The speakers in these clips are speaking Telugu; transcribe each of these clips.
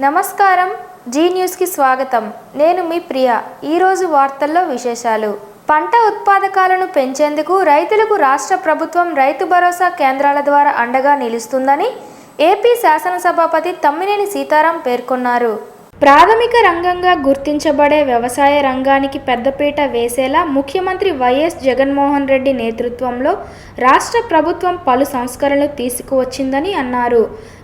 నమస్కారం, జీ న్యూస్కి స్వాగతం. నేను మీ ప్రియ. ఈరోజు వార్తల్లో విశేషాలు. పంట ఉత్పాదకాలను పెంచేందుకు రైతులకు రాష్ట్ర ప్రభుత్వం రైతు భరోసా కేంద్రాల ద్వారా అండగా నిలుస్తుందని ఏపీ శాసనసభాపతి తమ్మినేని సీతారాం పేర్కొన్నారు. ప్రాథమిక రంగంగా గుర్తించబడే వ్యవసాయ రంగానికి పెద్దపీట వేసేలా ముఖ్యమంత్రి వైఎస్ జగన్మోహన్ రెడ్డి నేతృత్వంలో రాష్ట్ర ప్రభుత్వం పలు సంస్కరణలు తీసుకువచ్చిందని అన్నారు.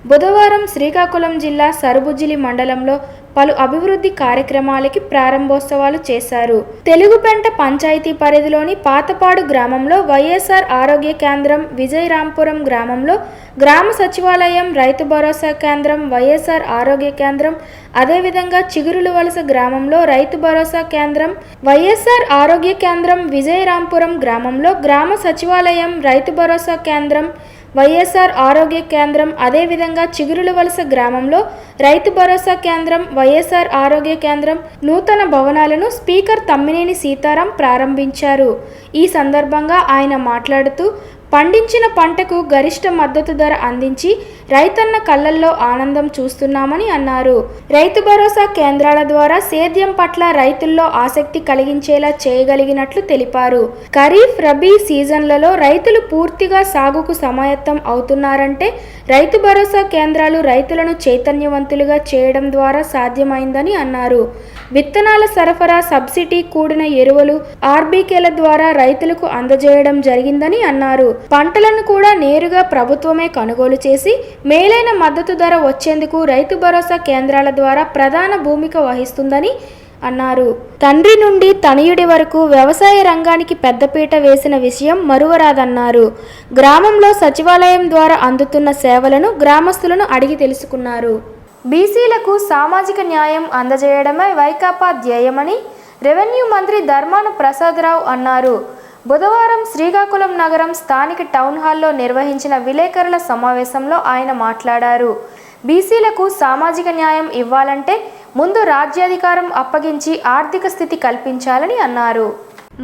బుధవారం శ్రీకాకుళం జిల్లా సరుబుజ్జిలి మండలంలో పలు అభివృద్ధి కార్యక్రమాలకి ప్రారంభోత్సవాలు చేశారు. తెలుగుపెంట పంచాయతీ పరిధిలోని పాతపాడు గ్రామంలో వైఎస్ఆర్ ఆరోగ్య కేంద్రం, విజయరాంపురం గ్రామంలో గ్రామ సచివాలయం, రైతు భరోసా కేంద్రం, వైఎస్ఆర్ ఆరోగ్య కేంద్రం, అదేవిధంగా చిగురులవలస గ్రామంలో రైతు భరోసా కేంద్రం, వైఎస్ఆర్ ఆరోగ్య కేంద్రం, విజయరాంపురం గ్రామంలో గ్రామ సచివాలయం, రైతు భరోసా కేంద్రం, వైఎస్ఆర్ ఆరోగ్య కేంద్రం, అదేవిధంగా చిగురులవలస గ్రామంలో రైతు భరోసా కేంద్రం, వైఎస్ఆర్ ఆరోగ్య కేంద్రం నూతన భవనాలను స్పీకర్ తమ్మినేని సీతారాం ప్రారంభించారు. ఈ సందర్భంగా ఆయన మాట్లాడుతూ పండించిన పంటకు గరిష్ట మద్దతు ధర అందించి రైతన్న కళ్ళల్లో ఆనందం చూస్తున్నామని అన్నారు. రైతు భరోసా కేంద్రాల ద్వారా సేద్యం పట్ల రైతుల్లో ఆసక్తి కలిగించేలా చేయగలిగినట్లు తెలిపారు. ఖరీఫ్, రబీ సీజన్లలో రైతులు పూర్తిగా సాగుకు సమాయత్తం అవుతున్నారంటే రైతు భరోసా కేంద్రాలు రైతులను చైతన్యవంతులుగా చేయడం ద్వారా సాధ్యమైందని అన్నారు. విత్తనాల సరఫరా, సబ్సిడీ కూడిన ఎరువులు, ఆర్బీకేల ద్వారా రైతులకు అందజేయడం జరిగిందని అన్నారు. పంటలను కూడా నేరుగా ప్రభుత్వమే కొనుగోలు చేసి మేలైన మద్దతు ధర వచ్చేందుకు రైతు భరోసా కేంద్రాల ద్వారా ప్రధాన భూమిక వహిస్తుందని అన్నారు. తండ్రి నుండి తనయుడి వరకు వ్యవసాయ రంగానికి పెద్దపీట వేసిన విషయం మరువరాదన్నారు. గ్రామంలో సచివాలయం ద్వారా అందుతున్న సేవలను గ్రామస్తులను అడిగి తెలుసుకున్నారు. బీసీలకు సామాజిక న్యాయం అందజేయడమే వైకాపా ధ్యేయమని రెవెన్యూ మంత్రి ధర్మాన ప్రసాదరావు అన్నారు. బుధవారం శ్రీకాకుళం నగరం స్థానిక టౌన్ హాల్లో నిర్వహించిన విలేకరుల సమావేశంలో ఆయన మాట్లాడారు. బీసీలకు సామాజిక న్యాయం ఇవ్వాలంటే ముందు రాజ్యాధికారం అప్పగించి ఆర్థిక స్థితి కల్పించాలని అన్నారు.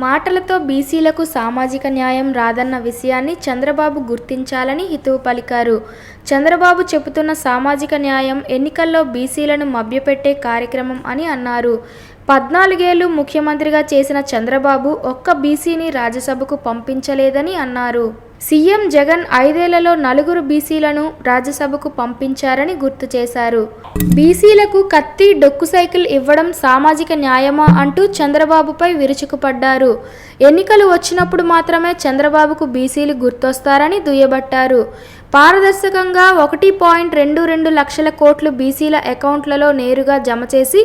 మాటలతో బీసీలకు సామాజిక న్యాయం రాదన్న విషయాన్ని చంద్రబాబు గుర్తించాలని హితవు పలికారు. చంద్రబాబు చెబుతున్న సామాజిక న్యాయం ఎన్నికల్లో బీసీలను మభ్యపెట్టే కార్యక్రమం అని అన్నారు. 14 ఏళ్లు ముఖ్యమంత్రిగా చేసిన చంద్రబాబు ఒక్క బీసీని రాజ్యసభకు పంపించలేదని అన్నారు. సీఎం జగన్ 5 ఏళ్లలో 4 బీసీలను రాజ్యసభకు పంపించారని గుర్తు చేశారు. బీసీలకు కత్తి, డొక్కు సైకిల్ ఇవ్వడం సామాజిక న్యాయమా అంటూ చంద్రబాబుపై విరుచుకుపడ్డారు. ఎన్నికలు వచ్చినప్పుడు మాత్రమే చంద్రబాబుకు బీసీలు గుర్తొస్తారని దుయ్యబట్టారు. పారదర్శకంగా 1.22 లక్షల కోట్లు బీసీల అకౌంట్లలో నేరుగా జమ చేసి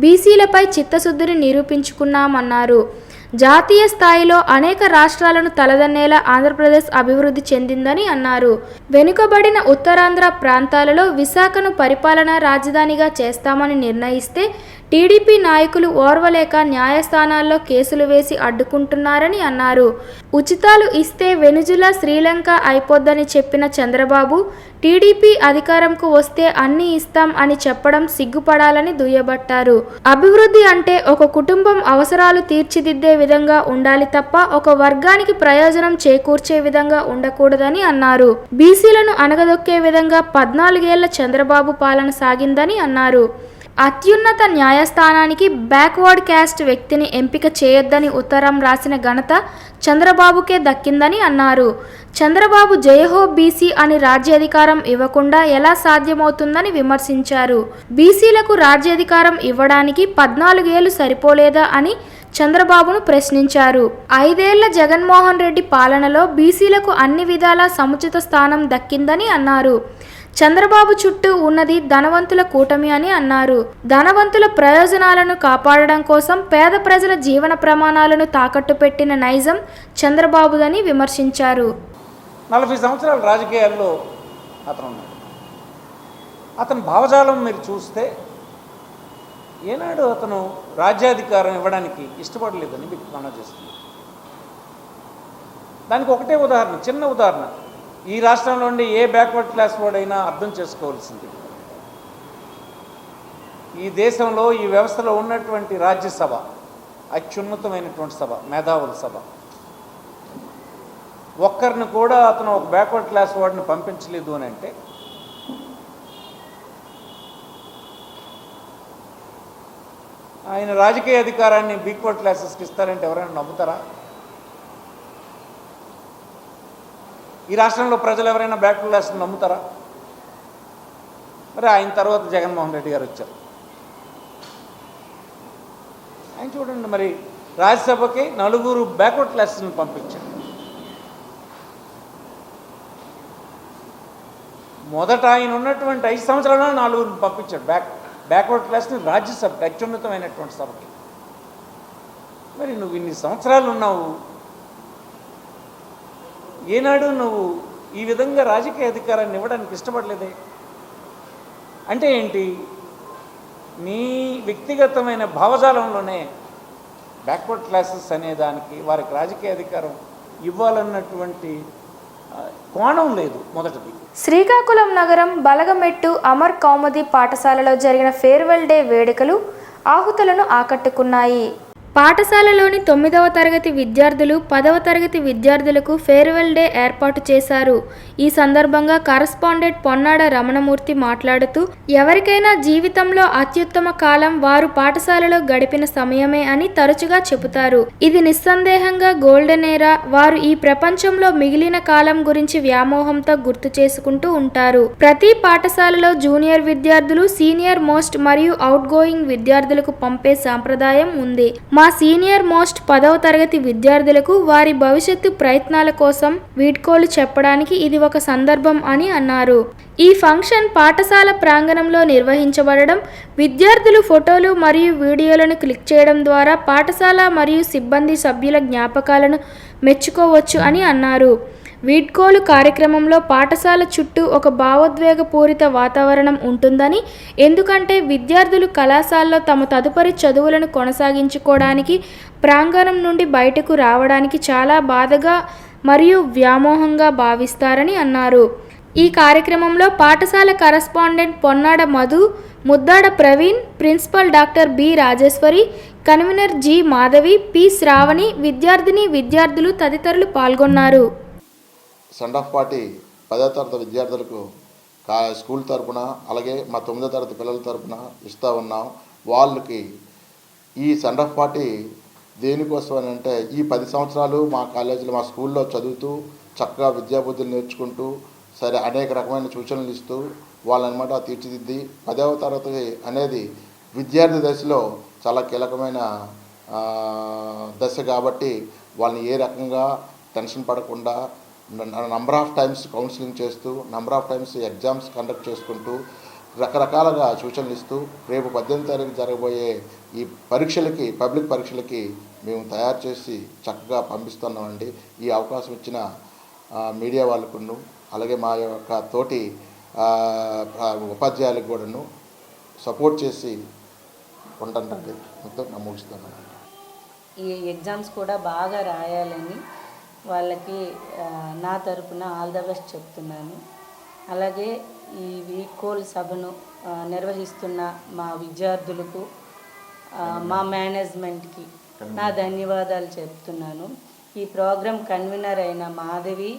బీసీలపై చిత్తశుద్ధిని నిరూపించుకున్నామన్నారు. జాతీయ స్థాయిలో అనేక రాష్ట్రాలను తలదన్నేలా ఆంధ్రప్రదేశ్ అభివృద్ధి చెందిందని అన్నారు. వెనుకబడిన ఉత్తరాంధ్ర ప్రాంతాలలో విశాఖను పరిపాలనా రాజధానిగా చేస్తామని నిర్ణయిస్తే టీడీపీ నాయకులు ఓర్వలేక న్యాయస్థానాల్లో కేసులు వేసి అడ్డుకుంటున్నారని అన్నారు. ఉచితాలు ఇస్తే వెనుజులా, శ్రీలంక అయిపోద్దని చెప్పిన చంద్రబాబు టీడీపీ అధికారంకు వస్తే అన్నీ ఇస్తాం అని చెప్పడం సిగ్గుపడాలని దుయ్యబట్టారు. అభివృద్ధి అంటే ఒక కుటుంబం అవసరాలు తీర్చిదిద్దే విధంగా ఉండాలి తప్ప ఒక వర్గానికి ప్రయోజనం చేకూర్చే విధంగా ఉండకూడదని అన్నారు. బీసీలను అణగదొక్కే విధంగా 14 ఏళ్ల చంద్రబాబు పాలన సాగిందని అన్నారు. అత్యున్నత న్యాయస్థానానికి బ్యాక్వర్డ్ క్యాస్ట్ వ్యక్తిని ఎంపిక చేయొద్దని ఉత్తరం రాసిన ఘనత చంద్రబాబుకే దక్కిందని అన్నారు. చంద్రబాబు జయహో బీసీ అని రాజ్యాధికారం ఇవ్వకుండా ఎలా సాధ్యమవుతుందని విమర్శించారు. బీసీలకు రాజ్యాధికారం ఇవ్వడానికి 14 ఏళ్లు సరిపోలేదా అని చంద్రబాబును ప్రశ్నించారు. 5 ఏళ్ల జగన్మోహన్ రెడ్డి పాలనలో బీసీలకు అన్ని విధాలా సముచిత స్థానం దక్కిందని అన్నారు. చంద్రబాబు చుట్టూ ఉన్నది ధనవంతుల కూటమి అని అన్నారు. ధనవంతుల ప్రయోజనాలను కాపాడడం కోసం పేద ప్రజల జీవన ప్రమాణాలను తాకట్టు పెట్టిన నైజం చంద్రబాబుదని విమర్శించారు. 40 సంవత్సరాల రాజకీయాల్లో అతను భావజాలం మీరు చూస్తే ఏనాడు అతను రాజ్యాధికారం ఇవ్వడానికి ఇష్టపడలేదని మీకు మనం చేస్తుంది. దానికి ఒకటే ఉదాహరణ, చిన్న ఉదాహరణ. ఈ రాష్ట్రంలో ఉండి ఏ బ్యాక్వర్డ్ క్లాస్ వాడైనా అర్థం చేసుకోవాల్సింది, ఈ దేశంలో ఈ వ్యవస్థలో ఉన్నటువంటి రాజ్యసభ అత్యున్నతమైనటువంటి సభ, మేధావుల సభ. ఒక్కరిని కూడా అతను ఒక బ్యాక్వర్డ్ క్లాస్ వాడిని పంపించలేదు అని అంటే ఆయన రాజకీయ అధికారాన్ని బ్యాక్వర్డ్ క్లాసెస్కి ఇస్తారంటే ఎవరైనా నమ్ముతారా? ఈ రాష్ట్రంలో ప్రజలు ఎవరైనా బ్యాక్వర్డ్ క్లాస్ని నమ్ముతారా? మరి ఆయన తర్వాత జగన్మోహన్ రెడ్డి గారు వచ్చారు. ఆయన చూడండి, మరి రాజ్యసభకి 4 బ్యాక్వర్డ్ క్లాసెస్ని పంపించారు. మొదట ఆయన ఉన్నటువంటి 5 సంవత్సరాల్లో 4 పంపించాడు బ్యాక్వర్డ్ క్లాస్ని రాజ్యసభకి, అత్యున్నతమైనటువంటి సభకి. మరి నువ్వు ఇన్ని సంవత్సరాలు ఉన్నావు, ఏనాడు నువ్వు ఈ విధంగా రాజకీయ అధికారాన్ని ఇవ్వడానికి ఇష్టపడలేదే? అంటే ఏంటి? నీ వ్యక్తిగతమైన భావజాలంలోనే బ్యాక్వర్డ్ క్లాసెస్ అనే దానికి వారికి రాజకీయ అధికారం ఇవ్వాలన్నటువంటి కోణం లేదు. మొదటిది, శ్రీకాకుళం నగరం బలగమెట్టు అమర్ కౌముది పాఠశాలలో జరిగిన ఫేర్వెల్ డే వేడుకలు ఆహుతులను ఆకట్టుకున్నాయి. పాఠశాలలోని 9వ తరగతి విద్యార్థులు 10వ తరగతి విద్యార్థులకు ఫేర్వెల్ డే ఏర్పాటు చేశారు. ఈ సందర్భంగా కరస్పాండెంట్ పొన్నాడ రమణమూర్తి మాట్లాడుతూ, ఎవరికైనా జీవితంలో అత్యుత్తమ కాలం వారు పాఠశాలలో గడిపిన సమయమే అని తరచుగా చెబుతారు. ఇది నిస్సందేహంగా గోల్డెన్ ఏరా. వారు ఈ ప్రపంచంలో మిగిలిన కాలం గురించి వ్యామోహంతో గుర్తు చేసుకుంటూ ఉంటారు. ప్రతి పాఠశాలలో జూనియర్ విద్యార్థులు సీనియర్ మోస్ట్ మరియు అవుట్ గోయింగ్ విద్యార్థులకు పంపే సాంప్రదాయం ఉంది. మా సీనియర్ మోస్ట్ 10వ తరగతి విద్యార్థులకు వారి భవిష్యత్తు ప్రయత్నాల కోసం వీడ్కోలు చెప్పడానికి ఇది ఒక సందర్భం అని అన్నారు. ఈ ఫంక్షన్ పాఠశాల ప్రాంగణంలో నిర్వహించబడడం, విద్యార్థులు ఫోటోలు మరియు వీడియోలను క్లిక్ చేయడం ద్వారా పాఠశాల మరియు సిబ్బంది సభ్యుల జ్ఞాపకాలను మెచ్చుకోవచ్చు అని అన్నారు. వీడ్కోలు కార్యక్రమంలో పాఠశాల చుట్టూ ఒక భావోద్వేగపూరిత వాతావరణం ఉంటుందని, ఎందుకంటే విద్యార్థులు కళాశాలలో తమ తదుపరి చదువులను కొనసాగించుకోవడానికి ప్రాంగణం నుండి బయటకు రావడానికి చాలా బాధగా మరియు వ్యామోహంగా భావిస్తారని అన్నారు. ఈ కార్యక్రమంలో పాఠశాల correspondent Ponnada Madhu, Muddada Praveen, principal doctor B Rajeshwari, convener G Madhavi, P Sravani, విద్యార్థులు తదితరులు పాల్గొన్నారు. సెండ్ ఆఫ్ పార్టీ 10వ తరగతి విద్యార్థులకు స్కూల్ తరపున, అలాగే మా 9వ తరగతి పిల్లల తరపున ఇస్తూ ఉన్నాం. వాళ్ళకి ఈ సెండ్ ఆఫ్ పార్టీ దేనికోసం అని అంటే, ఈ 10 సంవత్సరాలు మా కాలేజీలో మా స్కూల్లో చదువుతూ చక్కగా విద్యాబుద్ధులు నేర్చుకుంటూ అనేక రకమైన సూచనలు ఇస్తూ వాళ్ళనమాట తీర్చిదిద్ది, 10వ తరగతి అనేది విద్యార్థి దశలో చాలా కీలకమైన దశ కాబట్టి వాళ్ళని ఏ రకంగా టెన్షన్ పడకుండా నంబర్ ఆఫ్ టైమ్స్ కౌన్సిలింగ్ చేస్తూ, number of times exams conduct చేసుకుంటూ రకరకాలుగా సూచనలు ఇస్తూ రేపు 18వ తారీఖు జరగబోయే ఈ పరీక్షలకి, పబ్లిక్ పరీక్షలకి మేము తయారు చేసి చక్కగా పంపిస్తున్నామండి. ఈ అవకాశం ఇచ్చిన మీడియా వాళ్ళకును, అలాగే మా యొక్క తోటి ఉపాధ్యాయులకు కూడాను సపోర్ట్ చేసి ఉంటానండి. మొత్తం నమోస్తున్నాను. ఈ ఎగ్జామ్స్ కూడా బాగా రాయాలని వాళ్ళకి నా తరపున ఆల్ ద బెస్ట్ చెప్తున్నాను. అలాగే ఈ వీడ్కోలు సభను నిర్వహిస్తున్న మా విద్యార్థులకు, మా మేనేజ్మెంట్కి నా ధన్యవాదాలు చెప్తున్నాను. ఈ ప్రోగ్రాం కన్వీనర్ అయిన మాధవి,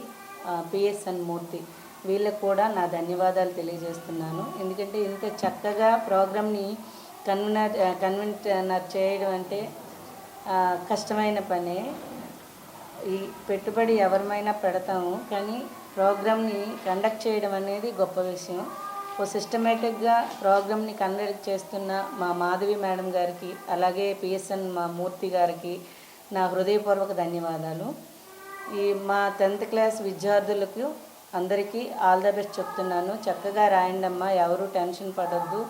పిఎస్ఎన్ మూర్తి వీళ్ళకు కూడా నా ధన్యవాదాలు తెలియజేస్తున్నాను. ఎందుకంటే ఇంత చక్కగా ప్రోగ్రామ్ని కన్వీనర్ చేయడం అంటే కష్టమైన పనే. ఈ పెట్టుబడి ఎవరిమైనా పెడతాము, కానీ ప్రోగ్రామ్ని కండక్ట్ చేయడం అనేది గొప్ప విషయం. ఓ సిస్టమేటిక్గా ప్రోగ్రామ్ని కండక్ట్ చేస్తున్న మా మాధవి మేడం గారికి, అలాగే పిఎస్ఎన్ మా మూర్తి గారికి నా హృదయపూర్వక ధన్యవాదాలు. ఈ మా 10th క్లాస్ విద్యార్థులకు అందరికీ ఆల్ ద బెస్ట్ చెప్తున్నాను. చక్కగా రాయండి అమ్మా, ఎవరు టెన్షన్ పడొద్దు.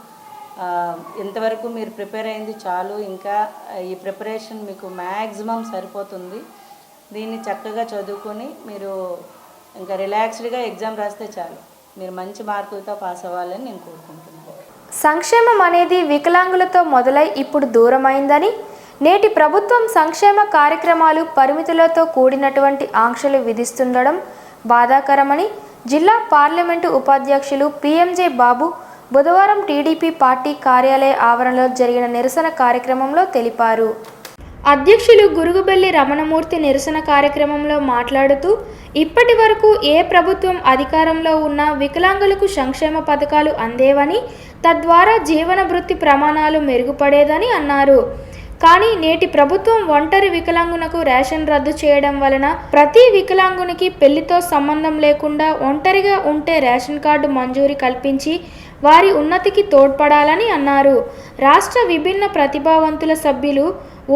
ఇంతవరకు మీరు ప్రిపేర్ అయింది చాలు, ఇంకా ఈ ప్రిపరేషన్ మీకు మ్యాక్సిమం సరిపోతుంది. దీన్ని చక్కగా చదువుకొని మీరు ఇంకా రిలాక్స్డ్గా ఎగ్జామ్ రాస్తే చాలు. మీరు మంచి మార్కులతో పాస్ అవ్వాలని నేను కోరుకుంటున్నాను. సంక్షేమం అనేది వికలాంగులతో మొదలై ఇప్పుడు దూరమైందని, నేటి ప్రభుత్వం సంక్షేమ కార్యక్రమాలు పరిమితులతో కూడినటువంటి ఆంక్షలు విధిస్తుండడం బాధాకరమని జిల్లా పార్లమెంటు ఉపాధ్యక్షులు పిఎంజే బాబు బుధవారం టీడీపీ పార్టీ కార్యాలయ ఆవరణలో జరిగిన నిరసన కార్యక్రమంలో తెలిపారు. అధ్యక్షులు గురుగుబెల్లి రమణమూర్తి నిరసన కార్యక్రమంలో మాట్లాడుతూ ఇప్పటి వరకు ఏ ప్రభుత్వం అధికారంలో ఉన్నా వికలాంగులకు సంక్షేమ పథకాలు అందేవని, తద్వారా జీవన భృతి ప్రమాణాలు మెరుగుపడేదని అన్నారు. కానీ నేటి ప్రభుత్వం ఒంటరి వికలాంగునకు రేషన్ రద్దు చేయడం వలన ప్రతి వికలాంగునికి పెళ్లితో సంబంధం లేకుండా ఒంటరిగా ఉంటే రేషన్ కార్డు మంజూరీ కల్పించి వారి ఉన్నతికి తోడ్పడాలని అన్నారు. రాష్ట్ర విభిన్న ప్రతిభావంతుల సభ్యులు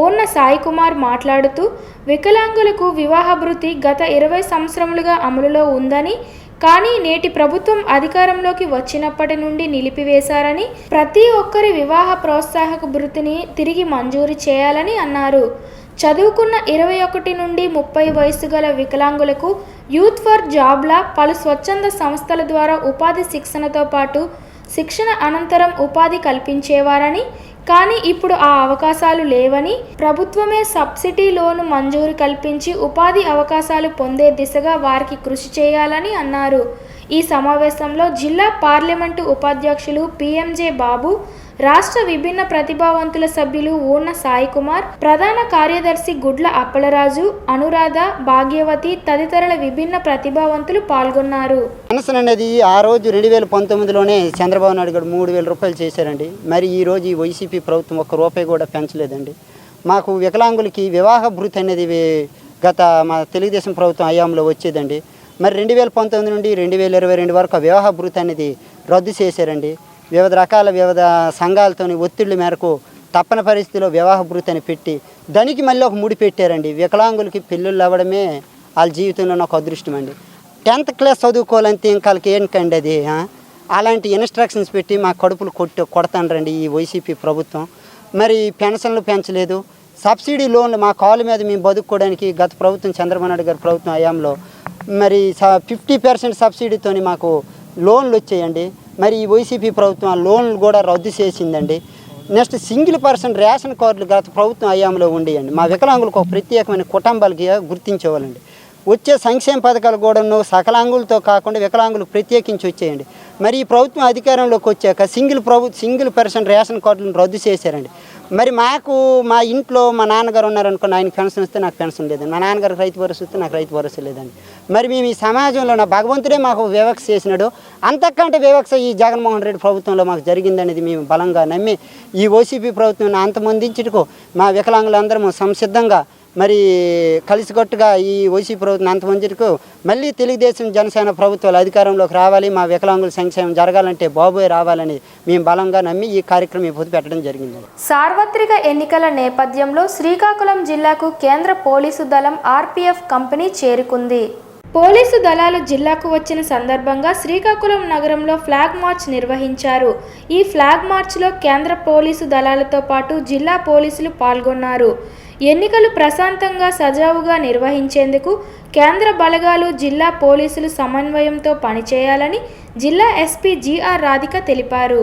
ఓన్న సాయి కుమార్ మాట్లాడుతూ వికలాంగులకు వివాహ భృతి గత 20 సంవత్సరములుగా అమలులో ఉందని, కానీ నేటి ప్రభుత్వం అధికారంలోకి వచ్చినప్పటి నుండి నిలిపివేశారని, ప్రతి ఒక్కరి వివాహ ప్రోత్సాహక భృతిని తిరిగి మంజూరు చేయాలని అన్నారు. చదువుకున్న 21 నుండి 30 వయసు గల వికలాంగులకు యూత్ ఫర్ జాబ్ల పలు స్వచ్ఛంద సంస్థల ద్వారా ఉపాధి శిక్షణతో పాటు శిక్షణ అనంతరం ఉపాధి కల్పించేవారని, కానీ ఇప్పుడు ఆ అవకాశాలు లేవని, ప్రభుత్వమే సబ్సిడీ లోను మంజూరు కల్పించి ఉపాధి అవకాశాలు పొందే దిశగా వారికి కృషి చేయాలని అన్నారు. ఈ సమావేశంలో జిల్లా పార్లమెంటు ఉపాధ్యక్షులు పిఎంజే బాబు, రాష్ట్ర విభిన్న ప్రతిభావంతుల సభ్యులు ఊన్న సాయి కుమార్, ప్రధాన కార్యదర్శి గుడ్ల అప్పలరాజు, అనురాధ, భాగ్యవతి తదితరుల విభిన్న ప్రతిభావంతులు పాల్గొన్నారు. పెన్షన్ అనేది ఆ రోజు 2019లోనే చంద్రబాబు నాయుడు గారు 3,000 రూపాయలు చేశారండి. మరి ఈ రోజు ఈ వైసీపీ ప్రభుత్వం ఒక్క రూపాయి కూడా పెంచలేదండి. మాకు వికలాంగులకి వివాహ భృతి అనేది గత మా తెలుగుదేశం ప్రభుత్వం హయాంలో వచ్చేదండి. మరి 2019 నుండి 2022 వరకు వివాహ భృతి అనేది రద్దు చేశారండి. వివిధ సంఘాలతోని ఒత్తిళ్ల మేరకు తప్పని పరిస్థితిలో వివాహ భృతి అని పెట్టి దానికి మళ్ళీ ఒక ముడి పెట్టారండి. వికలాంగులకి పెళ్ళిళ్ళు అవ్వడమే వాళ్ళ జీవితంలో ఒక అదృష్టం అండి. 10th క్లాస్ చదువుకోవాలంటే ఇంకా వాళ్ళకి ఏంటండి అది. అలాంటి ఇన్స్ట్రక్షన్స్ పెట్టి మా కడుపులు కొడతాండ్రండి ఈ వైసీపీ ప్రభుత్వం. మరి పెన్షన్లు పెంచలేదు, సబ్సిడీ లోన్లు మా కాళ్ళ మీద మేము బతుక్కోవడానికి గత ప్రభుత్వం చంద్రబాబు నాయుడు గారి ప్రభుత్వం హయాంలో మరి 50% సబ్సిడీతోని మాకు లోన్లు వచ్చాయండి. మరి ఈ వైసీపీ ప్రభుత్వం ఆ లోన్లు కూడా రద్దు చేసిందండి. నెక్స్ట్ సింగిల్ పర్సన్ రేషన్ కార్డులు గత ప్రభుత్వం హయాంలో ఉండేయండి. మా వికలాంగులకు ఒక ప్రత్యేకమైన కుటుంబాలకి గుర్తించేవాళ్ళండి. వచ్చే సంక్షేమ పథకాలు కూడా సకలాంగులతో కాకుండా వికలాంగులకు ప్రత్యేకించి వచ్చేయండి. మరి ఈ ప్రభుత్వం అధికారంలోకి వచ్చాక సింగిల్ పర్సన్ రేషన్ కార్డులను రద్దు చేశారండి. మరి మాకు మా ఇంట్లో మా నాన్నగారు ఉన్నారనుకోండి, ఆయనకి పెన్షన్ వస్తే నాకు పెన్షన్ లేదండి. మా నాన్నగారికి రైతు భరోసా వస్తే నాకు రైతు భరోసా లేదండి. మరి మేము ఈ సమాజంలో నా భగవంతుడే మాకు వివక్ష చేసినాడు. అంతకంటే వివక్ష ఈ జగన్మోహన్ రెడ్డి ప్రభుత్వంలో మాకు జరిగిందనేది మేము బలంగా నమ్మి ఈ వైసీపీ ప్రభుత్వం అంతమొందించుటకు మా వికలాంగులందరము సంసిద్ధంగా మరి కలిసికట్టుగా ఈ వైసీపీ ప్రభుత్వం అంతమందికు మళ్ళీ తెలుగుదేశం జనసేన ప్రభుత్వాలు అధికారంలోకి రావాలి, మా వికలాంగుల సంక్షేమం జరగాలంటే బాబోయ్ రావాలని మేము బలంగా నమ్మి ఈ కార్యక్రమం ఇప్పుడు పెట్టడం జరిగింది. సార్వత్రిక ఎన్నికల నేపథ్యంలో శ్రీకాకుళం జిల్లాకు కేంద్ర పోలీసు దళం ఆర్పీఎఫ్ కంపెనీ చేరుకుంది. పోలీసు దళాలు జిల్లాకు వచ్చిన సందర్భంగా శ్రీకాకుళం నగరంలో ఫ్లాగ్ మార్చ్ నిర్వహించారు. ఈ ఫ్లాగ్ మార్చ్లో కేంద్ర పోలీసు దళాలతో పాటు జిల్లా పోలీసులు పాల్గొన్నారు. ఎన్నికలు ప్రశాంతంగా సజావుగా నిర్వహించేందుకు కేంద్ర బలగాలు జిల్లా పోలీసులు సమన్వయంతో పనిచేయాలని జిల్లా ఎస్పీ జిఆర్ రాధిక తెలిపారు.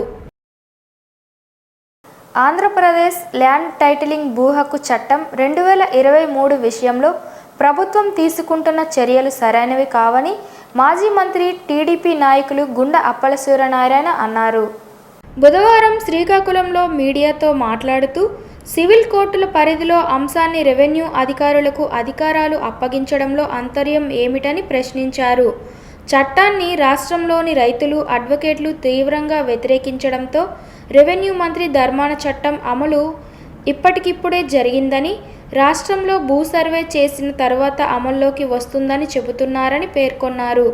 ఆంధ్రప్రదేశ్ ల్యాండ్ టైటిలింగ్ భూ హక్కు చట్టం 2023 విషయంలో ప్రభుత్వం తీసుకుంటున్న చర్యలు సరైనవి కావని మాజీ మంత్రి టీడీపీ నాయకులు గుండా అప్పల సూర్యనారాయణ అన్నారు. బుధవారం శ్రీకాకుళంలో మీడియాతో మాట్లాడుతూ సివిల్ కోర్టుల పరిధిలో అంశాన్ని రెవెన్యూ అధికారులకు అధికారాలు అప్పగించడంలో అంతర్యం ఏమిటని ప్రశ్నించారు. చట్టాన్ని రాష్ట్రంలోని రైతులు, అడ్వకేట్లు తీవ్రంగా వ్యతిరేకించడంతో రెవెన్యూ మంత్రి ధర్మాన చట్టం అమలు ఇప్పటికిప్పుడే జరిగిందని, రాష్ట్రంలో భూ సర్వే చేసిన తర్వాత అమల్లోకి వస్తుందని చెబుతున్నారని పేర్కొన్నారు.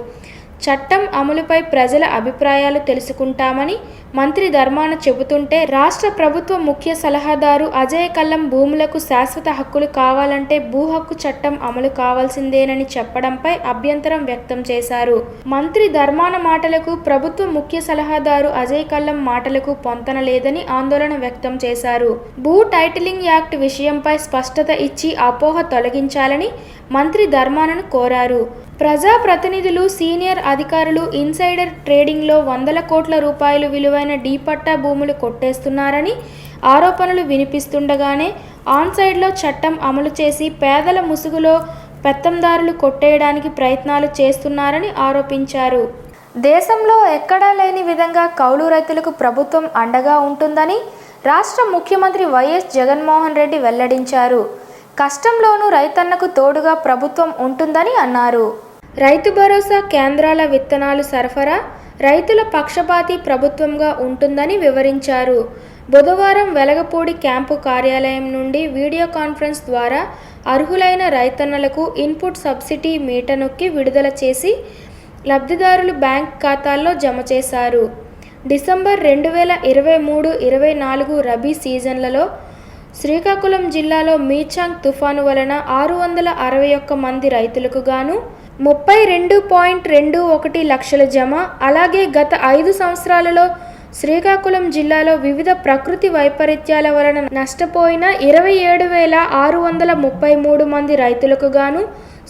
చట్టం అమలుపై ప్రజల అభిప్రాయాలు తెలుసుకుంటామని మంత్రి ధర్మాన చెబుతుంటే, రాష్ట్ర ప్రభుత్వ ముఖ్య సలహాదారు అజయ్ కల్లం భూములకు శాశ్వత హక్కులు కావాలంటే భూ హక్కు చట్టం అమలు కావాల్సిందేనని చెప్పడంపై అభ్యంతరం వ్యక్తం చేశారు. మంత్రి ధర్మాన మాటలకు ప్రభుత్వ ముఖ్య సలహాదారు అజయ్ కల్లం మాటలకు పొంతన లేదని ఆందోళన వ్యక్తం చేశారు. భూ టైటిలింగ్ యాక్ట్ విషయంపై స్పష్టత ఇచ్చి అపోహ తొలగించాలని మంత్రి ధర్మానను కోరారు. ప్రజాప్రతినిధులు, సీనియర్ అధికారులు ఇన్సైడర్ ట్రేడింగ్లో 100 కోట్ల రూపాయలు విలువైన డీ పట్టా భూములు కొట్టేస్తున్నారని ఆరోపణలు వినిపిస్తుండగానే ఆన్సైడ్లో చట్టం అమలు చేసి పేదల ముసుగులో పెత్తందారులు కొట్టేయడానికి ప్రయత్నాలు చేస్తున్నారని ఆరోపించారు. దేశంలో ఎక్కడా లేని విధంగా కౌలు రైతులకు ప్రభుత్వం అండగా ఉంటుందని రాష్ట్ర ముఖ్యమంత్రి వైఎస్ జగన్మోహన్ రెడ్డి వెల్లడించారు. కష్టంలోనూ రైతన్నకు తోడుగా ప్రభుత్వం ఉంటుందని అన్నారు. రైతు భరోసా కేంద్రాల విత్తనాలు సరఫరా రైతుల పక్షపాతి ప్రభుత్వంగా ఉంటుందని వివరించారు. బుధవారం వెలగపూడి క్యాంపు కార్యాలయం నుండి వీడియో కాన్ఫరెన్స్ ద్వారా అర్హులైన రైతన్నలకు ఇన్పుట్ సబ్సిడీ మీట నొక్కి విడుదల చేసి లబ్ధిదారులు బ్యాంక్ ఖాతాల్లో జమ చేశారు. డిసెంబర్ 2023-24 రబీ సీజన్లలో శ్రీకాకుళం జిల్లాలో మీచాంగ్ తుఫాను వలన 661 మంది రైతులకు గాను 32.21 లక్షల జమ. అలాగే గత 5 సంవత్సరాలలో శ్రీకాకుళం జిల్లాలో వివిధ ప్రకృతి వైపరీత్యాల వలన నష్టపోయిన 27,633 మంది రైతులకు గాను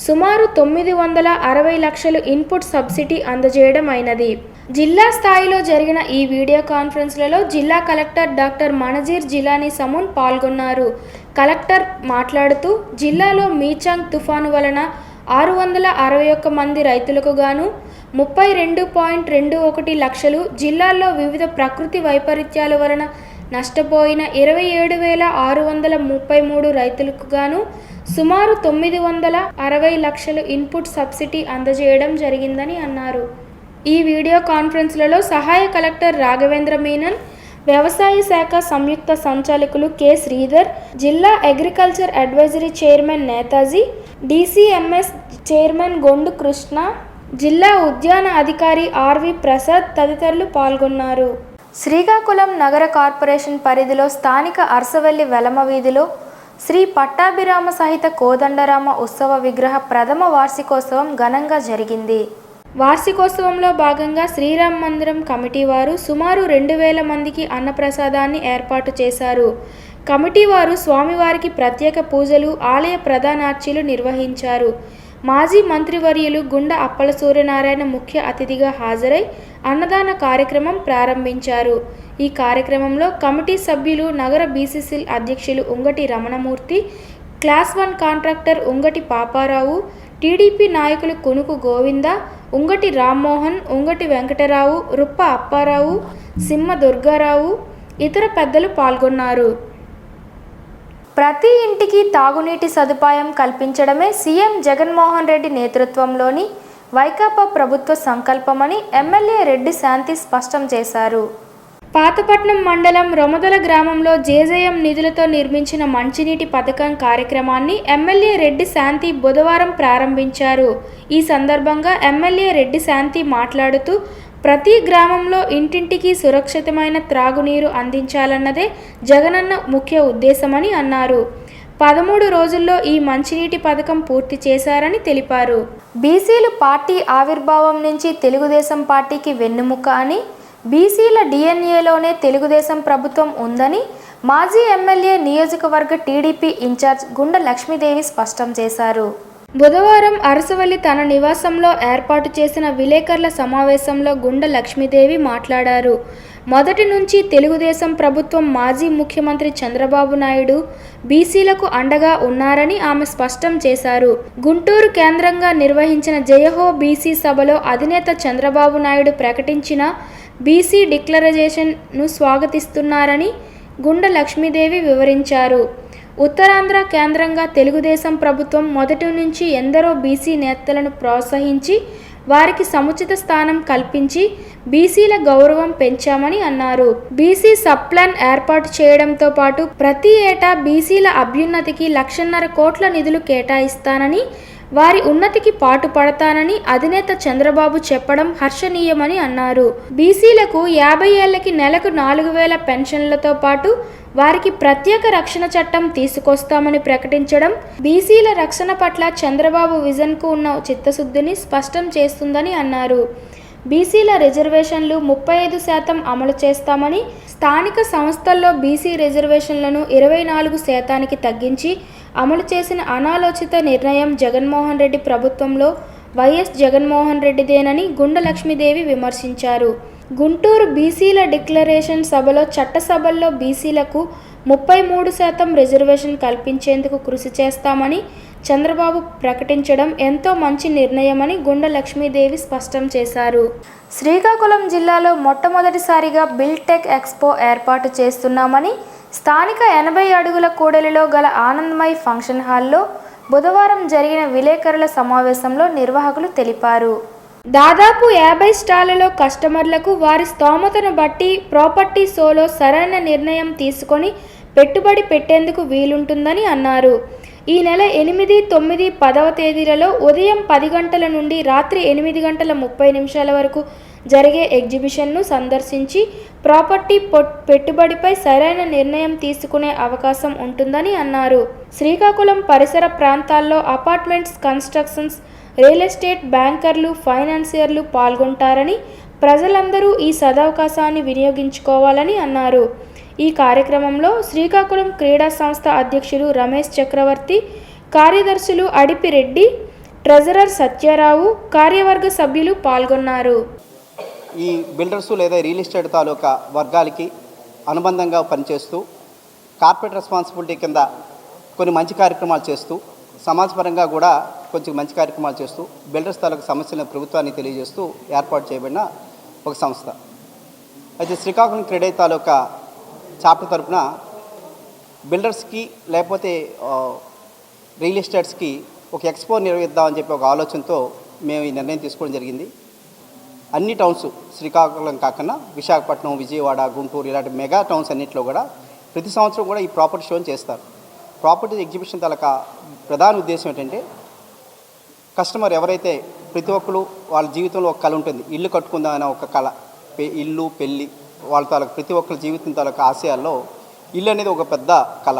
సుమారు 960 లక్షలు ఇన్పుట్ సబ్సిడీ అందజేయడం అయినది. జిల్లా స్థాయిలో జరిగిన ఈ వీడియో కాన్ఫరెన్స్లలో జిల్లా కలెక్టర్ డాక్టర్ మనజీర్ జిలానీ సమూన్ పాల్గొన్నారు. కలెక్టర్ మాట్లాడుతూ జిల్లాలో మీచాంగ్ తుఫాను వలన 661 మంది రైతులకు గాను 32.21 లక్షలు, జిల్లాల్లో వివిధ ప్రకృతి వైపరీత్యాల వలన నష్టపోయిన 27,633 రైతులకు గాను సుమారు 960 లక్షలు ఇన్పుట్ సబ్సిడీ అందజేయడం జరిగిందని అన్నారు. ఈ వీడియో కాన్ఫరెన్స్లలో సహాయ కలెక్టర్ రాఘవేంద్ర మీనన్, వ్యవసాయ శాఖ సంయుక్త సంచాలకులు కె శ్రీధర్, జిల్లా agriculture advisory chairman Netaji, DCMS chairman Gondu Krishna, జిల్లా ఉద్యాన అధికారి ఆర్వి ప్రసాద్ తదితరులు పాల్గొన్నారు. శ్రీకాకుళం నగర కార్పొరేషన్ పరిధిలో స్థానిక అరసవెల్లి వెలమ వీధిలో శ్రీ పట్టాభిరామ సహిత కోదండరామ ఉత్సవ విగ్రహ ప్రథమ వార్షికోత్సవం ఘనంగా జరిగింది. వార్షికోత్సవంలో భాగంగా శ్రీరామ్ మందిరం కమిటీ వారు సుమారు 2000 మందికి అన్నప్రసాదాన్ని ఏర్పాటు చేశారు. కమిటీ వారు స్వామివారికి ప్రత్యేక పూజలు, ఆలయ ప్రధానార్చీలు నిర్వహించారు. మాజీ మంత్రివర్యులు గుండా అప్పల సూర్యనారాయణ ముఖ్య అతిథిగా హాజరై అన్నదాన కార్యక్రమం ప్రారంభించారు. ఈ కార్యక్రమంలో కమిటీ సభ్యులు, నగర బీసీసీఎల్ అధ్యక్షులు Ungati Ramanamurthy, class 1 contractor Ungati Paparao, TDP నాయకులు కునుకు గోవింద, ఉంగటి రామ్మోహన్, ఉంగటి వెంకటరావు, రుప్ప అప్పారావు, సింహ దుర్గారావు, ఇతర పెద్దలు పాల్గొన్నారు. ప్రతి ఇంటికి తాగునీటి సదుపాయం కల్పించడమే సీఎం జగన్మోహన్ రెడ్డి నేతృత్వంలోని వైకాపా ప్రభుత్వ సంకల్పమని ఎమ్మెల్యే రెడ్డి శాంతి స్పష్టం చేశారు. పాతపట్నం మండలం రొమదల గ్రామంలో జేజేఎం నిధులతో నిర్మించిన మంచినీటి పథకం కార్యక్రమాన్ని ఎమ్మెల్యే రెడ్డి శాంతి బుధవారం ప్రారంభించారు. ఈ సందర్భంగా ఎమ్మెల్యే రెడ్డి శాంతి మాట్లాడుతూ ప్రతి గ్రామంలో ఇంటింటికి సురక్షితమైన త్రాగునీరు అందించాలన్నదే జగనన్న ముఖ్య ఉద్దేశమని అన్నారు. 13 రోజుల్లో ఈ మంచినీటి పథకం పూర్తి చేశారని తెలిపారు. బీసీలు పార్టీ ఆవిర్భావం నుంచి తెలుగుదేశం పార్టీకి వెన్నెముక అని, బీసీల డిఎన్ఏలోనే తెలుగుదేశం ప్రభుత్వం ఉందని మాజీ ఎమ్మెల్యే నియోజకవర్గ టీడీపీ ఇన్ఛార్జ్ గుండ లక్ష్మీదేవి స్పష్టం చేశారు. బుధవారం అరసవల్లి తన నివాసంలో ఏర్పాటు చేసిన విలేకరుల సమావేశంలో గుండ లక్ష్మీదేవి మాట్లాడారు. మొదటి నుంచి తెలుగుదేశం ప్రభుత్వం మాజీ ముఖ్యమంత్రి చంద్రబాబు నాయుడు బీసీలకు అండగా ఉన్నారని ఆమె స్పష్టం చేశారు. గుంటూరు కేంద్రంగా నిర్వహించిన జయహో బీసీ సభలో అధినేత చంద్రబాబు నాయుడు ప్రకటించిన బీసీ డిక్లరేషన్ను స్వాగతిస్తున్నారని గుండ లక్ష్మీదేవి వివరించారు. ఉత్తరాంధ్ర కేంద్రంగా తెలుగుదేశం ప్రభుత్వం మొదటి నుంచి ఎందరో బీసీ నేతలను ప్రోత్సహించి వారికి సముచిత స్థానం కల్పించి బీసీల గౌరవం పెంచామని అన్నారు. బీసీ సబ్ ప్లాన్ ఏర్పాటు చేయడంతో పాటు ప్రతి ఏటా బీసీల అభ్యున్నతికి 1,50,000 కోట్ల నిధులు కేటాయిస్తానని, వారి ఉన్నతికి పాటుపడతానని అధినేత చంద్రబాబు చెప్పడం హర్షణీయమని అన్నారు. బీసీలకు 50 ఏళ్లకి నెలకు 4,000 పెన్షన్లతో పాటు వారికి ప్రత్యేక రక్షణ చట్టం తీసుకొస్తామని ప్రకటించడం బీసీల రక్షణ పట్ల చంద్రబాబు విజన్కు ఉన్న చిత్తశుద్ధిని స్పష్టం చేస్తుందని అన్నారు. బీసీల రిజర్వేషన్లు 35% అమలు చేస్తామని, స్థానిక సంస్థల్లో బీసీ రిజర్వేషన్లను 24% తగ్గించి అమలు చేసిన అనాలోచిత నిర్ణయం జగన్మోహన్ రెడ్డి ప్రభుత్వంలో వైఎస్ జగన్మోహన్ రెడ్డిదేనని గుండ లక్ష్మీదేవి విమర్శించారు. గుంటూరు బీసీల డిక్లరేషన్ సభలో చట్టసభల్లో బీసీలకు 33% రిజర్వేషన్ కల్పించేందుకు కృషి చేస్తామని చంద్రబాబు ప్రకటించడం ఎంతో మంచి నిర్ణయమని గుండ లక్ష్మీదేవి స్పష్టం చేశారు. శ్రీకాకుళం జిల్లాలో మొట్టమొదటిసారిగా బిల్టెక్ ఎక్స్పో ఏర్పాటు చేస్తున్నామని స్థానిక 80 అడుగుల కూడలిలో గల ఆనందమయ్ ఫంక్షన్ హాల్లో బుధవారం జరిగిన విలేకరుల సమావేశంలో నిర్వాహకులు తెలిపారు. దాదాపు 50 స్టాళ్లలో కస్టమర్లకు వారి స్తోమతను బట్టి ప్రాపర్టీ షోలో సరైన నిర్ణయం తీసుకొని పెట్టుబడి పెట్టేందుకు వీలుంటుందని అన్నారు. ఈ నెల 8, 9, 10వ తేదీలలో ఉదయం 10 గంటల నుండి రాత్రి 8 గంటల 30 నిమిషాల వరకు జరిగే ఎగ్జిబిషన్ను సందర్శించి ప్రాపర్టీ పెట్టుబడిపై సరైన నిర్ణయం తీసుకునే అవకాశం ఉంటుందని అన్నారు. శ్రీకాకుళం పరిసర ప్రాంతాల్లో అపార్ట్మెంట్స్ కన్స్ట్రక్షన్స్, రియల్ ఎస్టేట్ బ్యాంకర్లు, ఫైనాన్సియర్లు పాల్గొంటారని, ప్రజలందరూ ఈ సదవకాశాన్ని వినియోగించుకోవాలని అన్నారు. ఈ కార్యక్రమంలో శ్రీకాకుళం క్రీడా సంస్థ అధ్యక్షులు రమేష్ చక్రవర్తి, కార్యదర్శులు అడిపిరెడ్డి, ట్రెజరర్ సత్యారావు, కార్యవర్గ సభ్యులు పాల్గొన్నారు. ఈ బిల్డర్సు లేదా రియల్ ఎస్టేట్ తాలూకా వర్గాలకి అనుబంధంగా పనిచేస్తూ కార్పొరేట్ రెస్పాన్సిబిలిటీ కింద కొన్ని మంచి కార్యక్రమాలు చేస్తూ సమాజపరంగా కూడా కొంచెం మంచి కార్యక్రమాలు చేస్తూ బిల్డర్స్ తాలూకా సమస్యలను ప్రభుత్వాన్ని తెలియజేస్తూ ఏర్పాటు చేయబడిన ఒక సంస్థ. అయితే శ్రీకాకుళం క్రీడా తాలూకా చాప్టర్ తరపున బిల్డర్స్కి లేకపోతే రియల్ ఎస్టేట్స్కి ఒక ఎక్స్పో నిర్వహిద్దామని చెప్పి ఒక ఆలోచనతో మేము ఈ నిర్ణయం తీసుకోవడం జరిగింది. అన్ని టౌన్స్ శ్రీకాకుళం కాకుండా విశాఖపట్నం, విజయవాడ, గుంటూరు ఇలాంటి మెగా టౌన్స్ అన్నింటిలో కూడా ప్రతి సంవత్సరం కూడా ఈ ప్రాపర్టీ షోని చేస్తారు. ప్రాపర్టీ ఎగ్జిబిషన్ తాలూకా ప్రధాన ఉద్దేశం ఏంటంటే కస్టమర్ ఎవరైతే ప్రతి ఒక్కరు వాళ్ళ జీవితంలో ఒక కళ ఉంటుంది, ఇల్లు కట్టుకుందామనే ఒక కళ, ఇల్లు పెళ్ళి, వాళ్ళ తాలూకా ప్రతి ఒక్కరి జీవితం తాలూకా ఆశయాల్లో ఇల్లు అనేది ఒక పెద్ద కళ.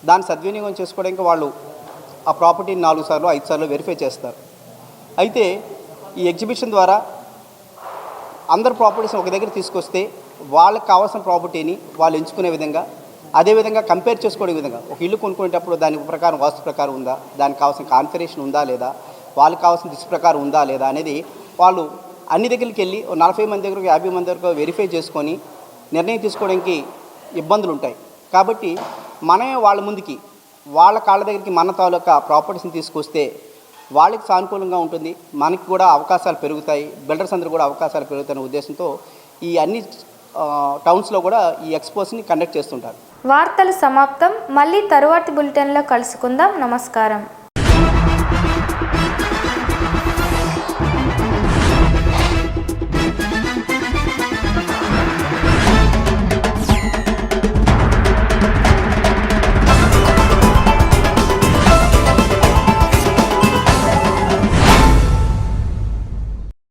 దాన్ని సద్వినియోగం చేసుకోవడానికి వాళ్ళు ఆ ప్రాపర్టీని 4 సార్లు 5 సార్లు వెరిఫై చేస్తారు. అయితే ఈ ఎగ్జిబిషన్ ద్వారా అందరు ప్రాపర్టీస్ని ఒక దగ్గర తీసుకొస్తే వాళ్ళకి కావాల్సిన ప్రాపర్టీని వాళ్ళు ఎంచుకునే విధంగా, అదేవిధంగా కంపేర్ చేసుకునే విధంగా, ఒక ఇల్లు కొనుక్కునేటప్పుడు దాని ప్రకారం వాస్తు ప్రకారం ఉందా, దానికి కావాల్సిన కాన్ఫిగరేషన్ ఉందా లేదా, వాళ్ళకి కావాల్సిన దిశ ప్రకారం ఉందా లేదా అనేది వాళ్ళు అన్ని దగ్గరికి వెళ్ళి 40 మంది దగ్గరకు 50 మంది వరకు వెరిఫై చేసుకొని నిర్ణయం తీసుకోవడానికి ఇబ్బందులు ఉంటాయి. కాబట్టి మనమే వాళ్ళ ముందుకి వాళ్ళ కాళ్ళ దగ్గరికి మన తాలూకా ప్రాపర్టీస్ని తీసుకొస్తే వాళ్ళకి సానుకూలంగా ఉంటుంది, మనకి కూడా అవకాశాలు పెరుగుతాయి, బిల్డర్స్ అందరూ కూడా అవకాశాలు పెరుగుతాయనే ఉద్దేశంతో ఈ అన్ని టౌన్స్లో కూడా ఈ ఎక్స్పోస్ని కండక్ట్ చేస్తుంటారు. వార్తలు సమాప్తం. మళ్ళీ తరువాతి బులెటిన్లో కలుసుకుందాం. నమస్కారం.